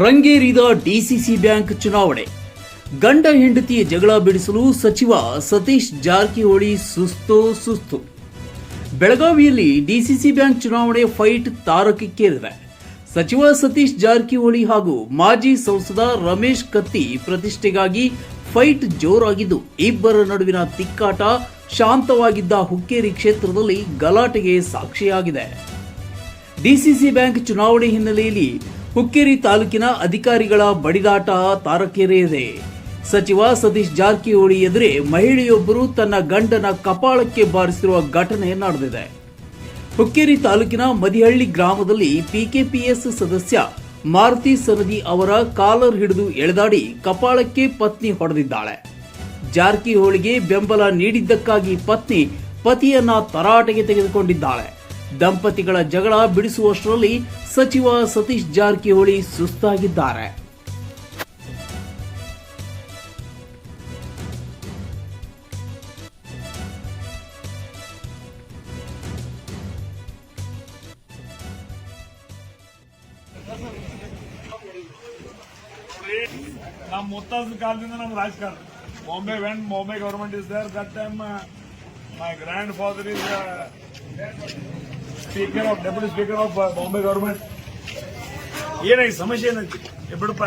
ರಂಗೇರಿದ DCC bank ಚುನಾವಣೆ. ಗಂಡ ಹೆಂಡತಿಯ ಜಗಳ ಬಿಡಿಸಲು ಸಚಿವ ಸತೀಶ್ ಜಾರಕಿಹೊಳಿ ಸುಸ್ತು. ಬೆಳಗಾವಿಯಲ್ಲಿ ಡಿಸಿಸಿ ಬ್ಯಾಂಕ್ ಚುನಾವಣೆ ಫೈಟ್ ತಾರಕಕ್ಕೇರಿದೆ. ಸಚಿವ ಸತೀಶ್ ಜಾರಕಿಹೊಳಿ ಹಾಗೂ ಮಾಜಿ ಸಂಸದ ರಮೇಶ್ ಕತ್ತಿ ಪ್ರತಿಷ್ಠೆಗಾಗಿ ಫೈಟ್ ಜೋರಾಗಿದ್ದು, ಇಬ್ಬರ ನಡುವಿನ ತಿಕ್ಕಾಟ ಶಾಂತವಾಗಿದ್ದ ಹುಕ್ಕೇರಿ ಕ್ಷೇತ್ರದಲ್ಲಿ ಗಲಾಟೆಗೆ ಸಾಕ್ಷಿಯಾಗಿದೆ. ಡಿಸಿಸಿ ಬ್ಯಾಂಕ್ ಚುನಾವಣೆ ಹಿನ್ನೆಲೆಯಲ್ಲಿ ಹುಕ್ಕೇರಿ ತಾಲೂಕಿನ ಅಧಿಕಾರಿಗಳ ಬಡಿದಾಟ ತಾರಕೇರಿದೆ. ಸಚಿವ ಸತೀಶ್ ಜಾರಕಿಹೊಳಿ ಎದುರೇ ಮಹಿಳೆಯೊಬ್ಬರು ತನ್ನ ಗಂಡನ ಕಪಾಳಕ್ಕೆ ಬಾರಿಸಿರುವ ಘಟನೆ ನಡೆದಿದೆ. ಹುಕ್ಕೇರಿ ತಾಲೂಕಿನ ಮದಿಹಳ್ಳಿ ಗ್ರಾಮದಲ್ಲಿ ಪಿಕೆಪಿಎಸ್ ಸದಸ್ಯ ಮಾರುತಿ ಸನದಿ ಅವರ ಕಾಲರ್ ಹಿಡಿದು ಎಳೆದಾಡಿ ಕಪಾಳಕ್ಕೆ ಪತ್ನಿ ಹೊಡೆದಿದ್ದಾಳೆ. ಜಾರಕಿಹೊಳಿಗೆ ಬೆಂಬಲ ನೀಡಿದ್ದಕ್ಕಾಗಿ ಪತ್ನಿ ಪತಿಯನ್ನ ತರಾಟೆಗೆ ತೆಗೆದುಕೊಂಡಿದ್ದಾಳೆ. ದಂಪತಿಗಳ ಜಗಳ ಬಿಡಿಸುವಷ್ಟರಲ್ಲಿ ಸಚಿವ ಸತೀಶ್ ಜಾರಕಿಹೊಳಿ ಸುಸ್ತಾಗಿದ್ದಾರೆ. ನಮ್ಮ ಮುತ್ತಾದ ಕಾಲದಿಂದ ನಮ್ಮ ರಾಜಕಾರಣ Bombay government is there. That time my grandfather is deputy speaker of Bombay government. ಏನಾಗಿ ಸಮಸ್ಯೆ ಏನೈತಿ ಬಿಡಪ್ಪ.